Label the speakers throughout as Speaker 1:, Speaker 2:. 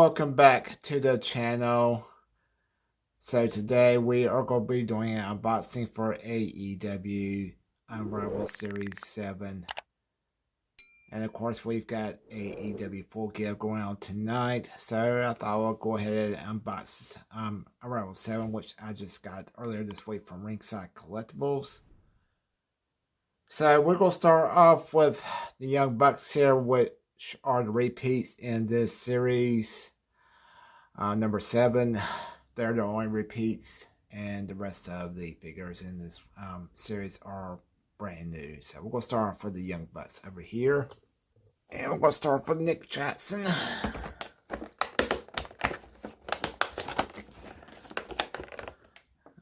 Speaker 1: welcome back to the channel. So today we are going to be doing an unboxing for AEW Unrivaled Series 7. And of course we've got AEW Full Gear going on tonight. So I thought I'll go ahead and unbox Unrivaled 7, which I just got earlier this week from Ringside Collectibles. So we're going to start off with the Young Bucks here, which are the repeats in this series. Number 7, they're the only repeats, and the rest of the figures in this series are brand new. So we're going to start off with the Young Bucks over here. And we're going to start off with Nick Jackson.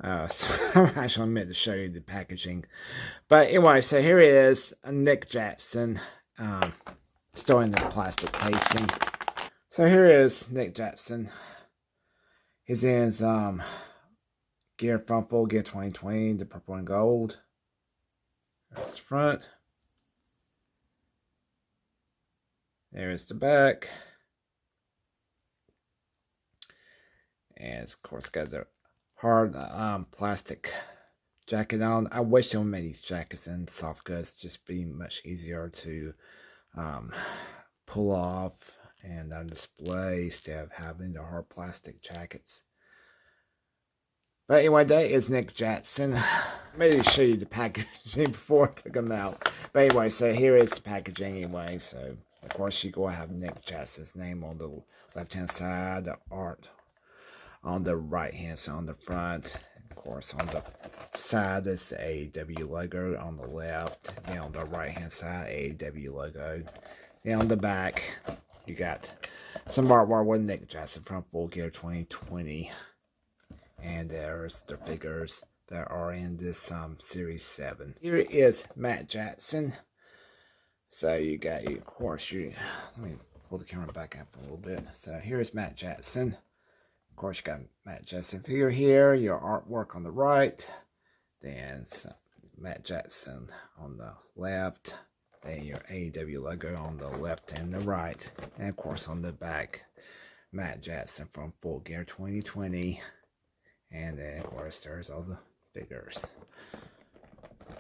Speaker 1: So I'm actually meant to show you the packaging. But anyway, so here is Nick Jackson, still in the plastic casing. So here is Nick Jackson. He's in his gear from Full Gear 2020, the purple and gold. There's the front. There's the back. And of course got the hard plastic jacket on. I wish they would make these jackets in soft goods, just be much easier to pull off and on display instead of having the hard plastic jackets. But anyway, that is Nick Jackson. Maybe show you the packaging before I took them out. But anyway, so here is the packaging anyway. So of course you go have Nick Jackson's name on the left hand side, the art on the right hand side on the front. Of course on the side is the AEW logo on the left. And on the right hand side, AEW logo. And on the back, you got some artwork with Nick Jackson from Full Gear 2020. And there's the figures that are in this Series 7. Here is Matt Jackson. So you got, of course, let me pull the camera back up a little bit. So here's Matt Jackson. Of course, you got Matt Jackson figure here, your artwork on the right. Then Matt Jackson on the left. Then your AEW logo on the left and the right. And of course on the back, Matt Jackson from Full Gear 2020. And then of course there's all the figures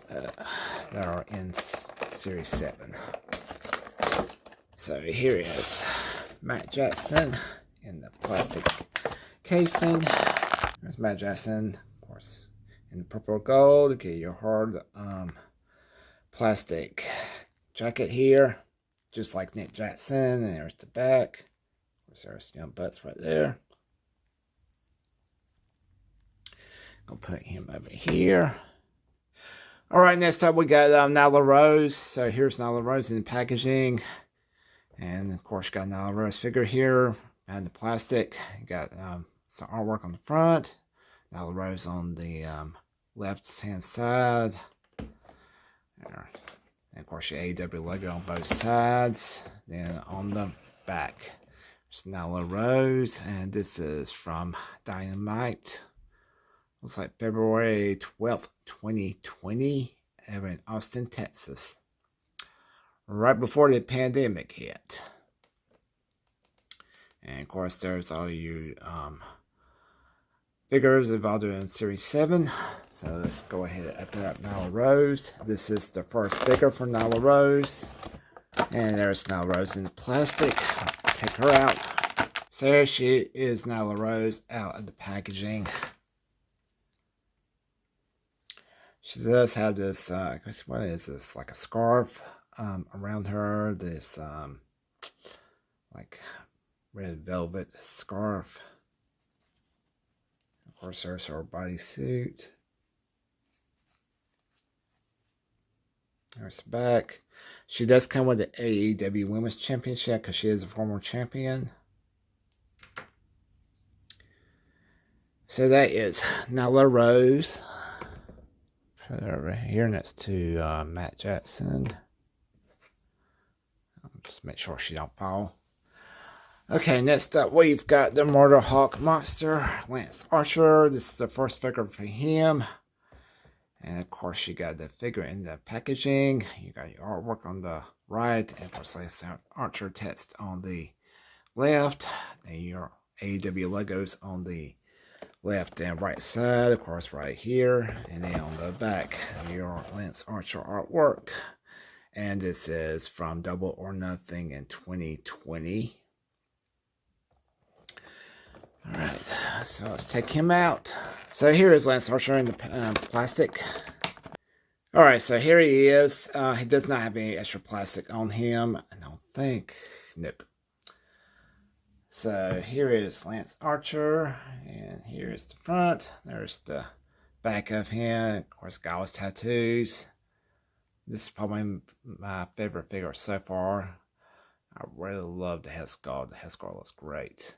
Speaker 1: that are in Series 7. So here is Matt Jackson in the plastic casing. There's Matt Jackson, of course, in the purple gold. Okay, your hard plastic jacket here, just like Nick Jackson. And there's the back. Of course, there's Young Bucks right there. I'll put him over here. All right, next up we got Nyla Rose. So here's Nyla Rose in the packaging. And of course, you got Nyla Rose figure here behind the plastic. You got some artwork on the front. Nyla Rose on the left hand side. There. And of course, your AEW logo on both sides. Then on the back, there's Nyla Rose. And this is from Dynamite. Looks like February 12th, 2020. Ever in Austin, Texas. Right before the pandemic hit. And of course, there's all your figures involved in Series 7. So let's go ahead and open up Nyla Rose. This is the first figure for Nyla Rose. And there's Nyla Rose in the plastic. Take her out. So here she is, Nyla Rose, out of the packaging. She does have this, what is this, like a scarf around her. This, like, red velvet scarf. Of course, there's her bodysuit. There's the back. She does come with the AEW Women's Championship because she is a former champion. So that is Nyla Rose. Put her over here next to Matt Jackson. Just make sure she don't fall. Okay, next up we've got the Murder Hawk Monster, Lance Archer. This is the first figure for him. And of course you got the figure in the packaging. You got your artwork on the right. And of course Lance Archer text on the left, and your AEW logos on the left and right side, of course, right here, and then on the back, your Lance Archer artwork. And this is from Double or Nothing in 2020. Alright, so let's take him out. So here is Lance Archer in the plastic. Alright, so here he is. He does not have any extra plastic on him, I don't think. Nope. So here is Lance Archer, and here's the front. There's the back of him. Of course, got all his tattoos. This is probably my favorite figure so far. I really love the head sculpt. The head sculpt looks great.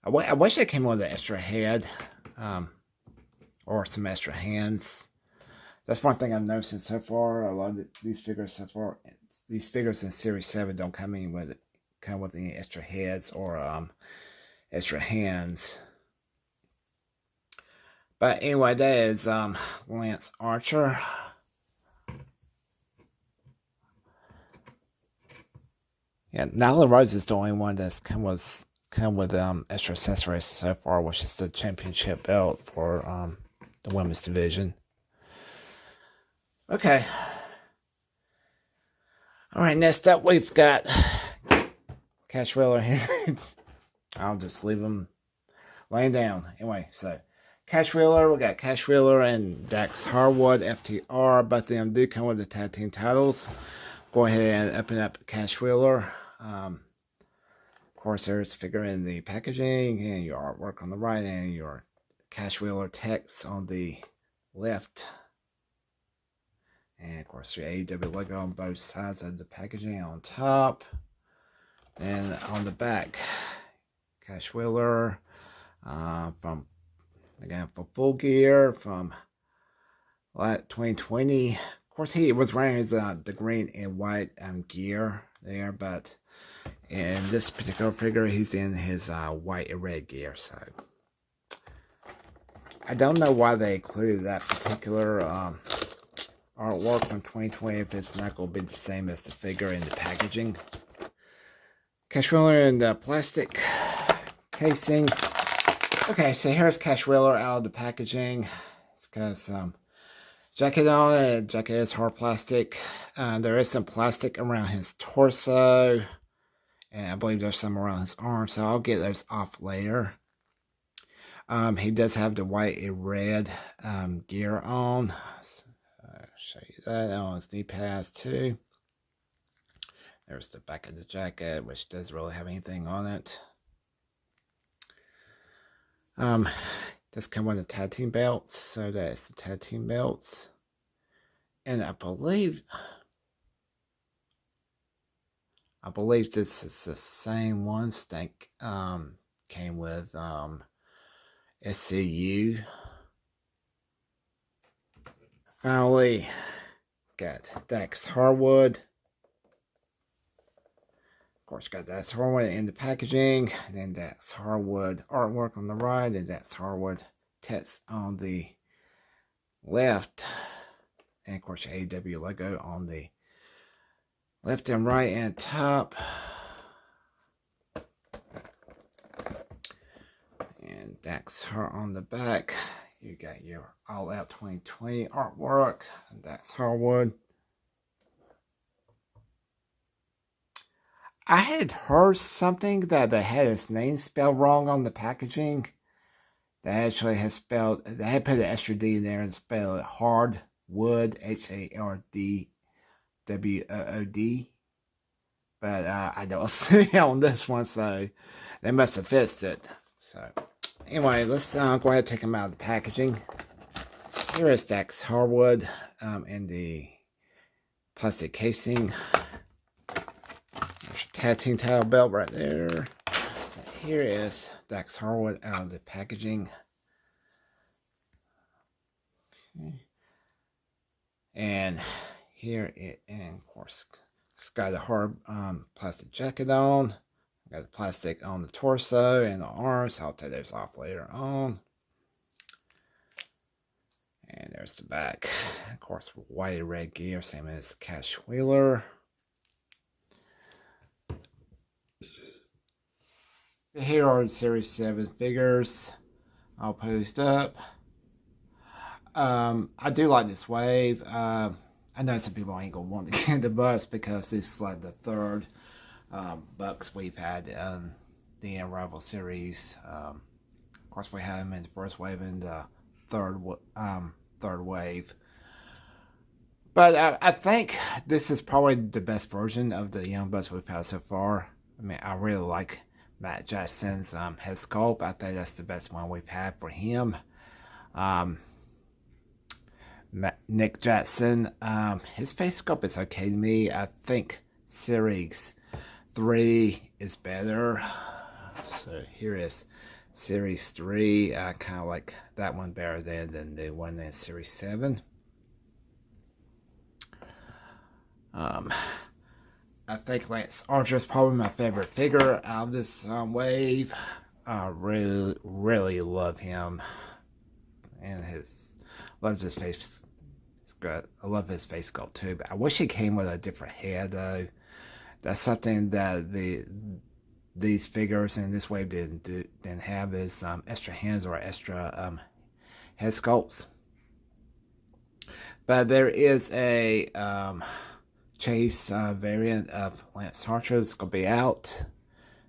Speaker 1: I wish it came with an extra head, or some extra hands. That's one thing I've noticed so far. I love these figures so far. These figures in Series 7 don't come with any extra heads or extra hands. But anyway, that is Lance Archer. Yeah, Nyla Rose is the only one that's come with extra accessories so far, which is the championship belt for the women's division. Okay. All right, next up we've got Cashwheeler here. I'll just leave him laying down. Anyway, so Cashwheeler, we got Cashwheeler and Dax Harwood, FTR. Both of them do come with the tag team titles. Go ahead and open up Cashwheeler. Of course, there's a figure in the packaging, and your artwork on the right, and your Cashwheeler text on the left. And of course, your AEW logo on both sides of the packaging on top. And on the back, Cashwheeler from Full Gear from 2020. Of course, he was wearing his the green and white gear there, but in this particular figure, he's in his white and red gear. So I don't know why they included that particular artwork from 2020 if it's not going to be the same as the figure in the packaging. Cashwheeler in the plastic casing. Okay, so here's Cashwheeler out of the packaging. It's got some jacket on it. Jacket is hard plastic. There is some plastic around his torso, and I believe there's some around his arm, so I'll get those off later. He does have the white and red gear on. So I'll show you that on his knee pads too. There's the back of the jacket, which doesn't really have anything on it. Does come with the tag team belts, so that's the tag team belts. And I believe this is the same ones that came with SCU. Finally, got Dax Harwood. Of course, got Dax Harwood in the packaging, and then Dax Harwood artwork on the right, and Dax Harwood text on the left, and of course, AEW logo on the left and right and top. And Dax Harwood on the back. You got your All Out 2020 artwork, and Dax Harwood. I had heard something that they had his name spelled wrong on the packaging. They actually had spelled, they had put an extra D in there and spelled it Hardwood, HARDWOOD. But I don't see it on this one, so they must have fixed it. So anyway, let's go ahead and take them out of the packaging. Here is Dax Harwood in the plastic casing. There's a tag team title belt right there. So here is Dax Harwood out of the packaging. Okay. And here it, and of course, it's got a hard plastic jacket on. Got the plastic on the torso and the arms. I'll take those off later on. And there's the back. Of course, white and red gear, same as Cashwheeler. Here are the Series 7 figures. I'll post up. I do like this wave. I know some people ain't gonna want to get the Bucks because this is like the third Bucks we've had in the Unrivaled series. Of course, we had them in the first wave and the third wave. But I think this is probably the best version of the Young Bucks we've had so far. I mean, I really like Matt Jackson's head sculpt. I think that's the best one we've had for him. Nick Jackson, his face sculpt is okay to me. I think Series 3 is better. So here is Series 3. I kind of like that one better than the one in Series 7. I think Lance Archer is probably my favorite figure out of this wave. I really love him, and love his face. It's good. I love his face sculpt too. But I wish he came with a different head though. That's something that these figures in this wave didn't have is extra hands or extra head sculpts. But there is a Chase variant of Lance Archer. It's gonna be out.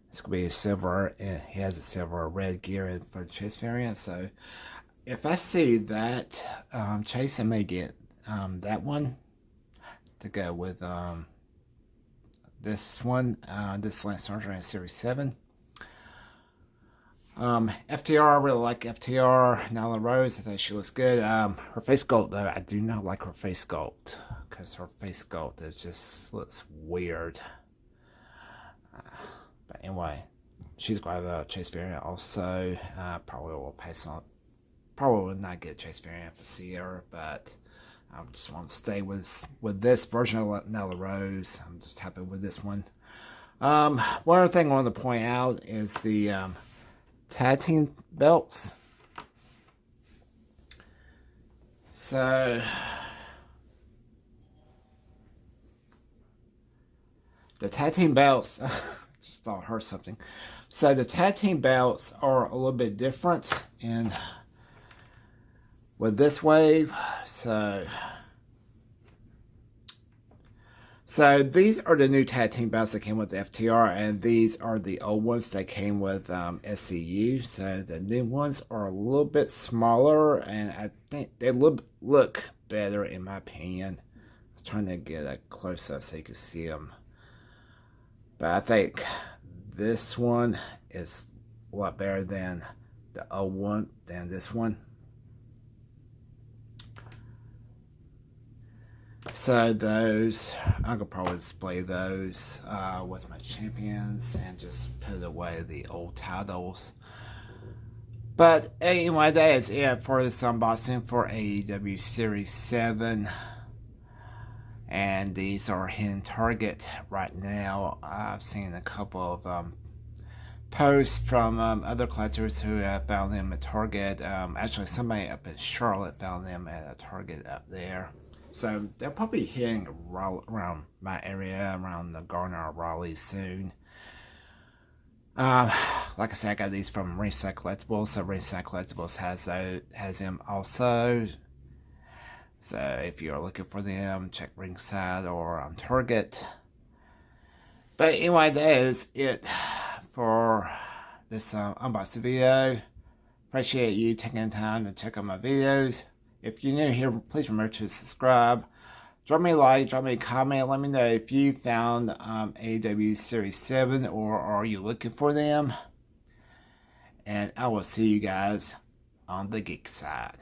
Speaker 1: It's gonna be a silver, and he has a silver red gear for the Chase variant. So if I see that Chase, I may get that one to go with this one, this Lance Archer in Series 7. FTR, I really like FTR. Nyla Rose, I think she looks good. Her face sculpt, though, I do not like her face sculpt because her face sculpt just looks weird. But anyway, she's got a Chase variant also. Probably will pass on. Probably will not get a Chase variant for Sierra, but I just want to stay with this version of Nyla Rose. I'm just happy with this one. One other thing I want to point out is the tag team belts. So the tag team belts, just thought I heard something. So the tag team belts are a little bit different in with this wave. So these are the new tag team belts that came with the FTR, and these are the old ones that came with SCU. So the new ones are a little bit smaller, and I think they look better in my opinion. I was trying to get a close-up so you can see them. But I think this one is a lot better than the old one, than this one. So those, I could probably display those with my champions and just put away the old titles. But anyway, that is it for this unboxing for AEW Series 7. And these are in Target right now. I've seen a couple of posts from other collectors who have found them at Target. Actually, somebody up in Charlotte found them at a Target up there. So they're probably hitting around my area, around the Garner or Raleigh soon. Like I said, I got these from Ringside Collectibles. So Ringside Collectibles has them also. So if you're looking for them, check Ringside or on Target. But anyway, that is it for this unboxing video. Appreciate you taking the time to check out my videos. If you're new here, please remember to subscribe. Drop me a like, drop me a comment. Let me know if you found AEW Series 7 or are you looking for them. And I will see you guys on the geek side.